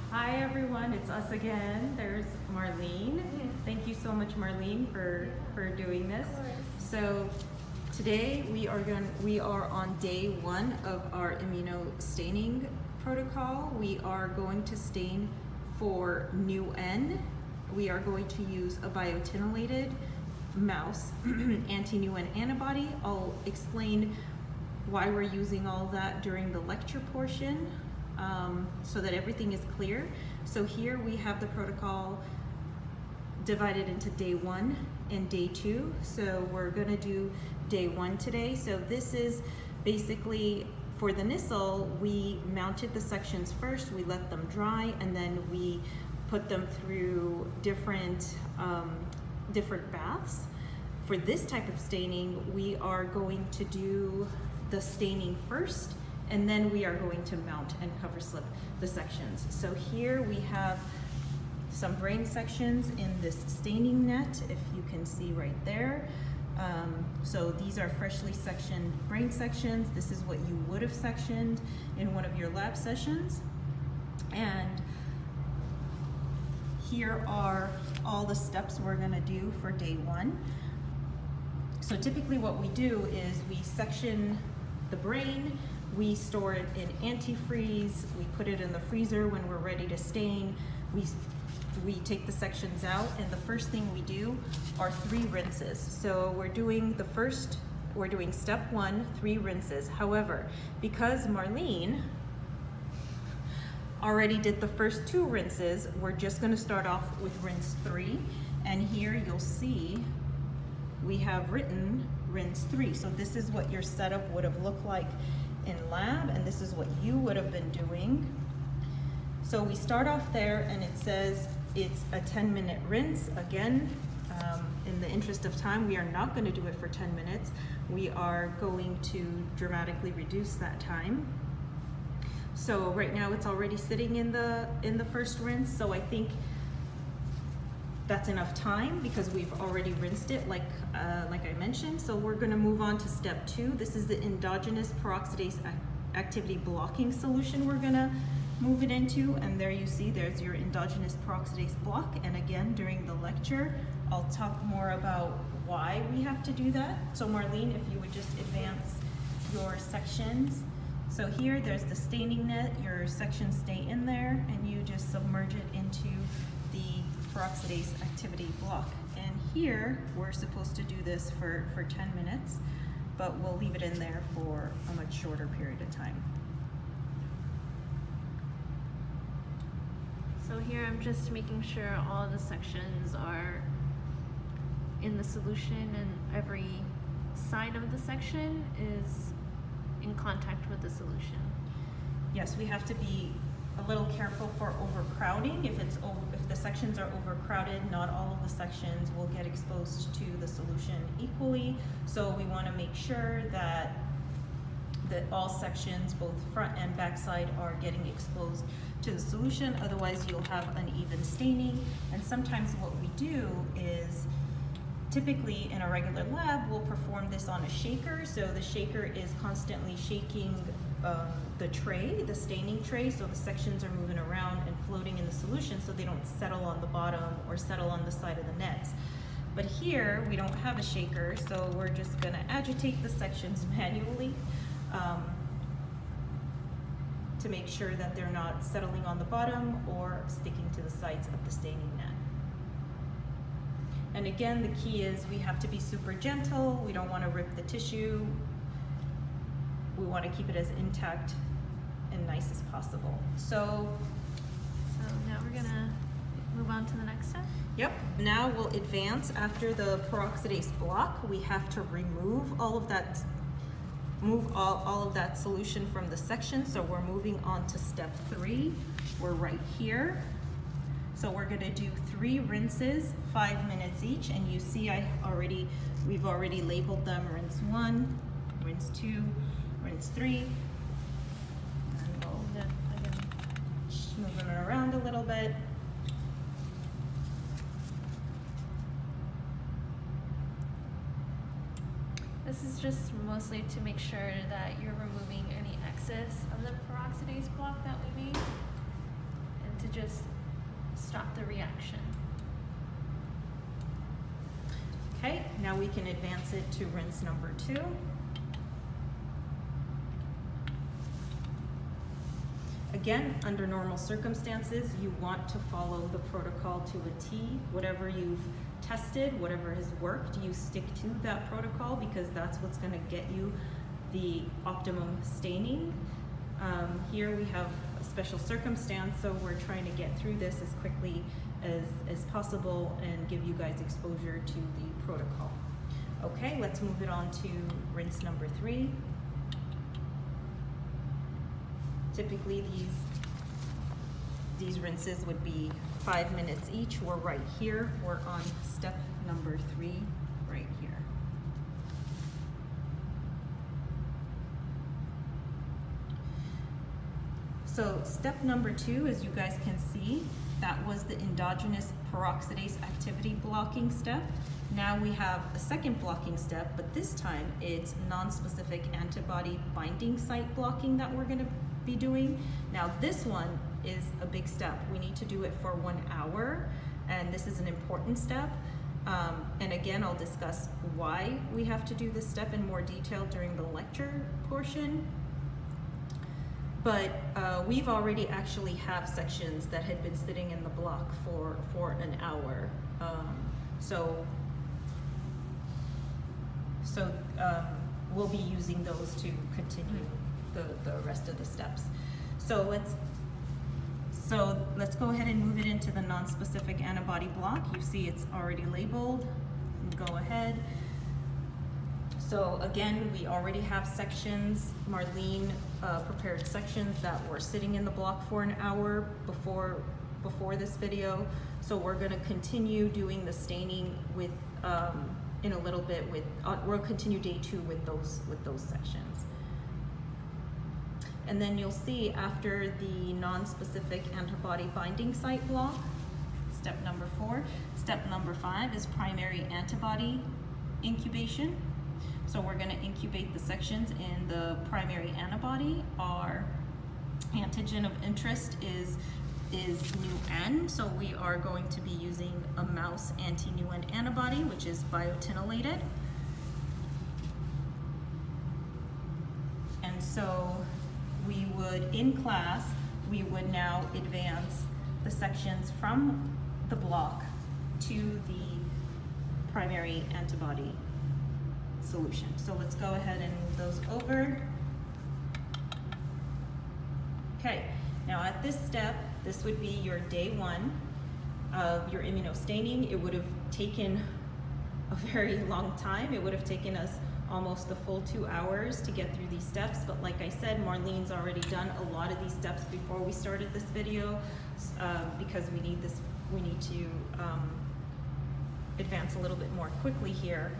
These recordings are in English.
Hi everyone, it's us again. There's Marlene. Thank you so much, Marlene, for doing this. So today we are on day 1 of our immunostaining protocol. We are going to stain for new N. We are going to use a biotinylated mouse anti-new N antibody. I'll explain why we're using all that during the lecture portion. So that everything is clear. So here we have the protocol divided into day 1 and day 2. So we're going to do day 1 today. So this is basically for the Nissle, we mounted the sections first, we let them dry, and then we put them through different baths. For this type of staining, we are going to do the staining first, and then we are going to mount and cover slip the sections. So here we have some brain sections in this staining net, if you can see right there. So these are freshly sectioned brain sections. This is what you would have sectioned in one of your lab sessions. And here are all the steps we're gonna do for day 1. So typically what we do is we section the brain, we store it in antifreeze, we put it in the freezer when we're ready to stain, we take the sections out, and the first thing we do are 3 rinses. So we're doing step 1, 3 rinses. However, because Marlene already did the first 2 rinses, we're just gonna start off with rinse 3, and here you'll see we have written rinse 3. So this is what your setup would have looked like in lab, and this is what you would have been doing. So we start off there, and it says it's a 10-minute rinse. Again, in the interest of time, we are not going to do it for 10 minutes. We are going to dramatically reduce that time. So right now it's already sitting in the first rinse, so I think that's enough time because we've already rinsed it like I mentioned. So we're gonna move on to step 2. This is the endogenous peroxidase activity blocking solution we're gonna move it into, and there you see there's your endogenous peroxidase block. And again, during the lecture, I'll talk more about why we have to do that. So Marlene, if you would just advance your sections. So here, there's the staining net, your sections stay in there, and you just submerge it into the peroxidase activity block. And here we're supposed to do this for 10 minutes, but we'll leave it in there for a much shorter period of time. So here I'm just making sure all the sections are in the solution and every side of the section is in contact with the solution. Yes, we have to be a little careful for overcrowding. If the sections are overcrowded, not all of the sections will get exposed to the solution equally. So we want to make sure that all sections, both front and back side, are getting exposed to the solution. Otherwise, you'll have uneven staining. And sometimes what we do is, typically in a regular lab, we'll perform this on a shaker. So the shaker is constantly shaking the tray, the staining tray, so the sections are moving around and floating in the solution so they don't settle on the bottom or settle on the side of the nets. But here we don't have a shaker, so we're just gonna agitate the sections manually to make sure that they're not settling on the bottom or sticking to the sides of the staining net. And again, the key is we have to be super gentle. We don't want to rip the tissue. We want to keep it as intact and nice as possible. So now we're gonna move on to the next step? Yep, now we'll advance after the peroxidase block. We have to remove all of that, all of that solution from the section. So we're moving on to step 3. We're right here. So we're gonna do 3 rinses, 5 minutes each, and you see we've already labeled them rinse 1, rinse 2, rinse 3. And we'll move them around a little bit. This is just mostly to make sure that you're removing any excess of the peroxidase block that we made, and to just reaction. Okay, now we can advance it to rinse number 2. Again, under normal circumstances, you want to follow the protocol to a T. Whatever you've tested, whatever has worked, you stick to that protocol because that's what's going to get you the optimum staining. Here we have a special circumstance, so we're trying to get through this as quickly as possible and give you guys exposure to the protocol. Okay, let's move it on to rinse number 3. Typically these rinses would be 5 minutes each. We're right here. We're on step number 3 right here. So step number 2, as you guys can see, that was the endogenous peroxidase activity blocking step. Now we have a second blocking step, but this time it's non-specific antibody binding site blocking that we're going to be doing. Now this one is a big step. We need to do it for 1 hour, and this is an important step. And again, I'll discuss why we have to do this step in more detail during the lecture portion. But we've already actually have sections that had been sitting in the block for an hour. We'll be using those to continue the rest of the steps. So let's go ahead and move it into the non-specific antibody block. You see it's already labeled. Go ahead. So again, we already have sections. Marlene prepared sections that were sitting in the block for an hour before this video. So we're going to continue doing the staining with in a little bit with we'll continue day 2 with those sections. And then you'll see after the non-specific antibody binding site block, step number 4, step number 5 is primary antibody incubation. So we're going to incubate the sections in the primary antibody. Our antigen of interest is nu-N, so we are going to be using a mouse anti-nu-N antibody, which is biotinylated. And so we would, in class, we would now advance the sections from the block to the primary antibody solution. So let's go ahead and move those over. Okay, now at this step, this would be your day 1 of your immunostaining. It would have taken a very long time. It would have taken us almost the full 2 hours to get through these steps, but like I said, Marlene's already done a lot of these steps before we started this video because we need to advance a little bit more quickly here.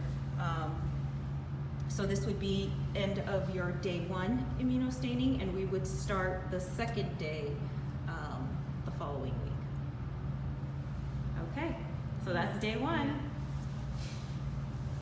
So this would be end of your day 1 immunostaining, and we would start the second day the following week. Okay, so that's day 1.